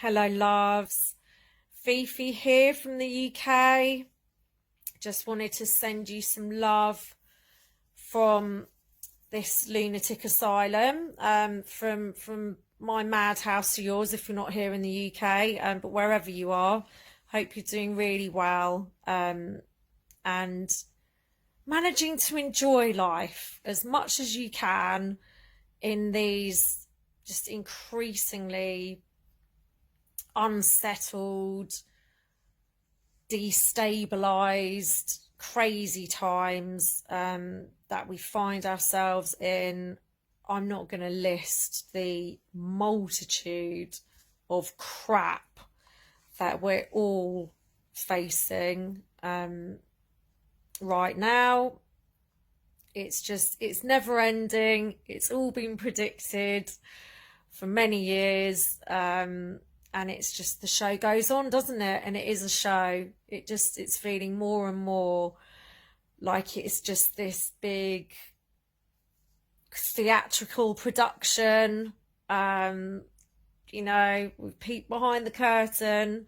Hello, loves. Fifi here from the UK. Just wanted to send you some love from this lunatic asylum, from my madhouse to yours if you're not here in the UK, but wherever you are, hope you're doing really well, and managing to enjoy life as much as you can in these just increasingly unsettled, destabilized, crazy times that we find ourselves in. I'm not going to list the multitude of crap that we're all facing right now. It's never ending. It's all been predicted for many years. And it's just, the show goes on, doesn't it? And it is a show. It's feeling more and more like it's just this big theatrical production. We've peeked behind the curtain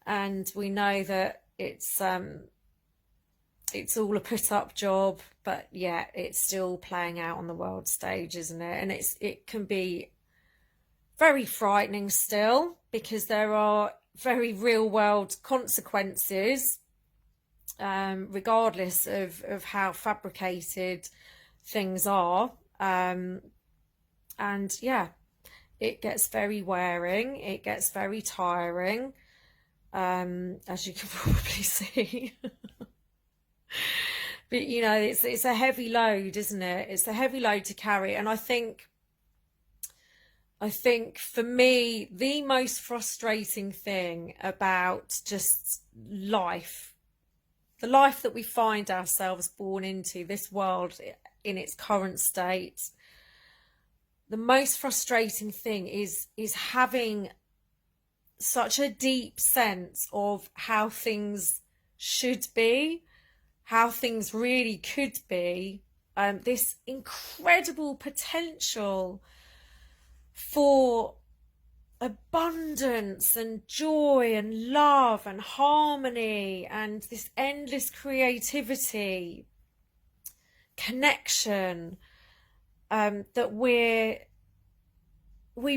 and we know that it's all a put up job, but yeah, it's still playing out on the world stage, isn't it? And it can be very frightening still, because there are very real world consequences, regardless of how fabricated things are. And yeah, it gets very wearing, it gets very tiring, as you can probably see. But it's a heavy load, isn't it? It's a heavy load to carry. And I think for me, the most frustrating thing about just life, the life that we find ourselves born into, this world in its current state, the most frustrating thing is having such a deep sense of how things should be, how things really could be, this incredible potential for abundance and joy and love and harmony and this endless creativity, connection, that we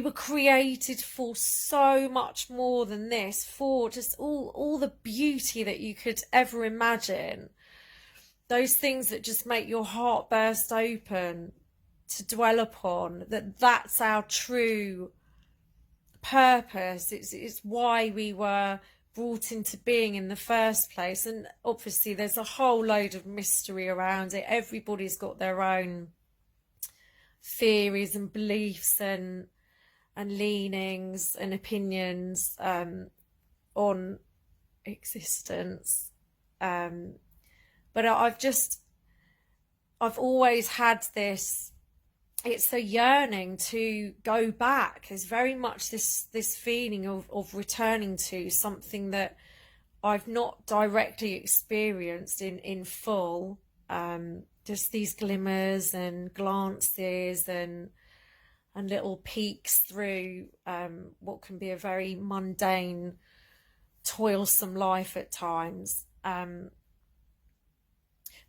were created for so much more than this, for just all the beauty that you could ever imagine, those things that just make your heart burst open to dwell upon, that's our true purpose. It's why we were brought into being in the first place. And obviously there's a whole load of mystery around it. Everybody's got their own theories and beliefs and leanings and opinions on existence, but I've always had this, it's a yearning to go back. There's very much this feeling of returning to something that I've not directly experienced in full, just these glimmers and glances and little peeks through what can be a very mundane, toilsome life at times.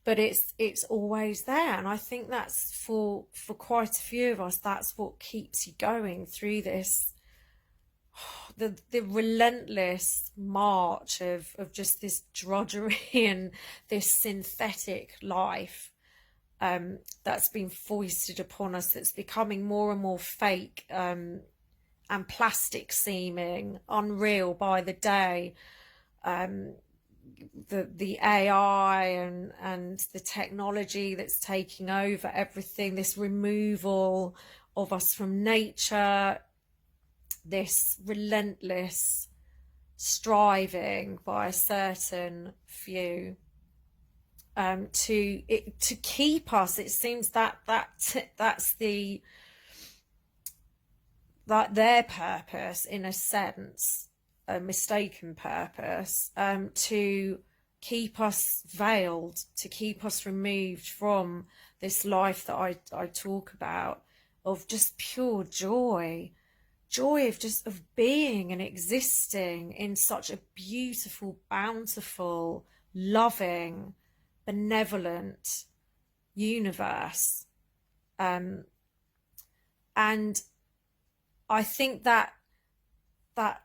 But it's always there, and I think that's for quite a few of us, that's what keeps you going through this, the relentless march of just this drudgery and this synthetic life that's been foisted upon us, that's becoming more and more fake, and plastic seeming, unreal by the day. The AI and the technology that's taking over everything, this removal of us from nature, this relentless striving by a certain few to keep us. It seems that's their purpose, in a sense, a mistaken purpose, to keep us veiled, to keep us removed from this life that I talk about, of just pure joy, joy of just of being and existing in such a beautiful, bountiful, loving, benevolent universe. And I think that that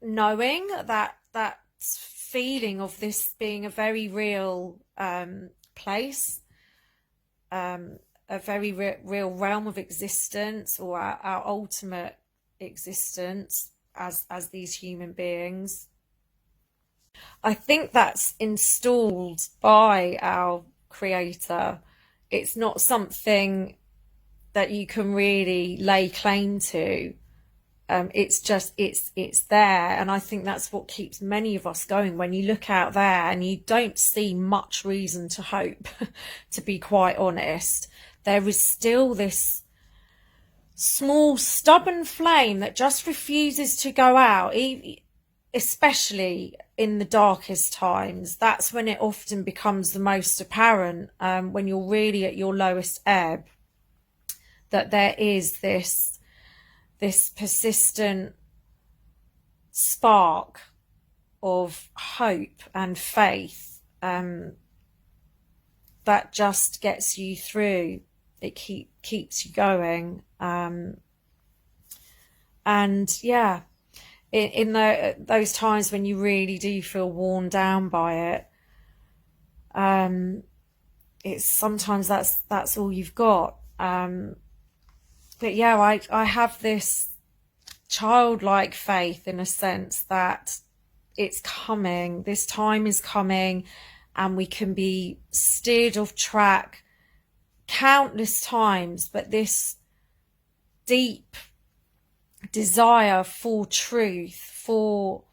knowing that feeling of this being a very real place, a very real realm of existence, or our ultimate existence as these human beings. I think that's installed by our creator. It's not something that you can really lay claim to. It's just it's there, and I think that's what keeps many of us going. When you look out there and you don't see much reason to hope, to be quite honest, there is still this small stubborn flame that just refuses to go out, especially in the darkest times. That's when it often becomes the most apparent, when you're really at your lowest ebb, that there is this persistent spark of hope and faith, that just gets you through. It keeps you going, and yeah, in those times when you really do feel worn down by it, it's sometimes that's all you've got. But yeah, I have this childlike faith, in a sense, that it's coming. This time is coming, and we can be steered off track countless times, but this deep desire for truth, for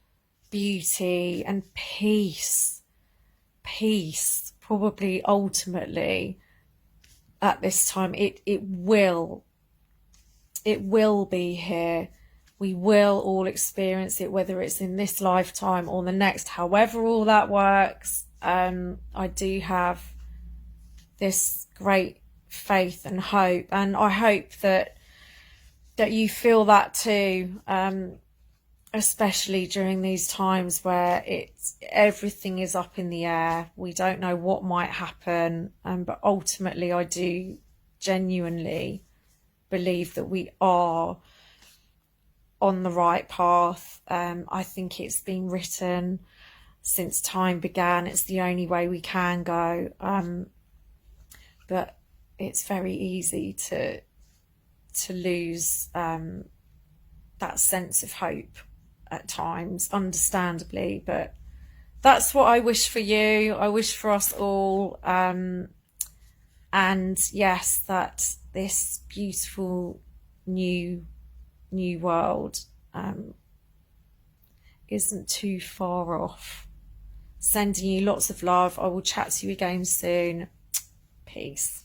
beauty and peace, probably ultimately at this time, it will be here. We will all experience it, whether it's in this lifetime or the next, however all that works. I do have this great faith and hope, and I hope that you feel that too, especially during these times where everything is up in the air. We don't know what might happen, but ultimately I do genuinely believe that we are on the right path. I think it's been written since time began. It's the only way we can go, but it's very easy to lose that sense of hope at times, understandably. But that's what I wish for you. I wish for us all, and yes, that this beautiful new world isn't too far off. Sending you lots of love. I will chat to you again soon. Peace.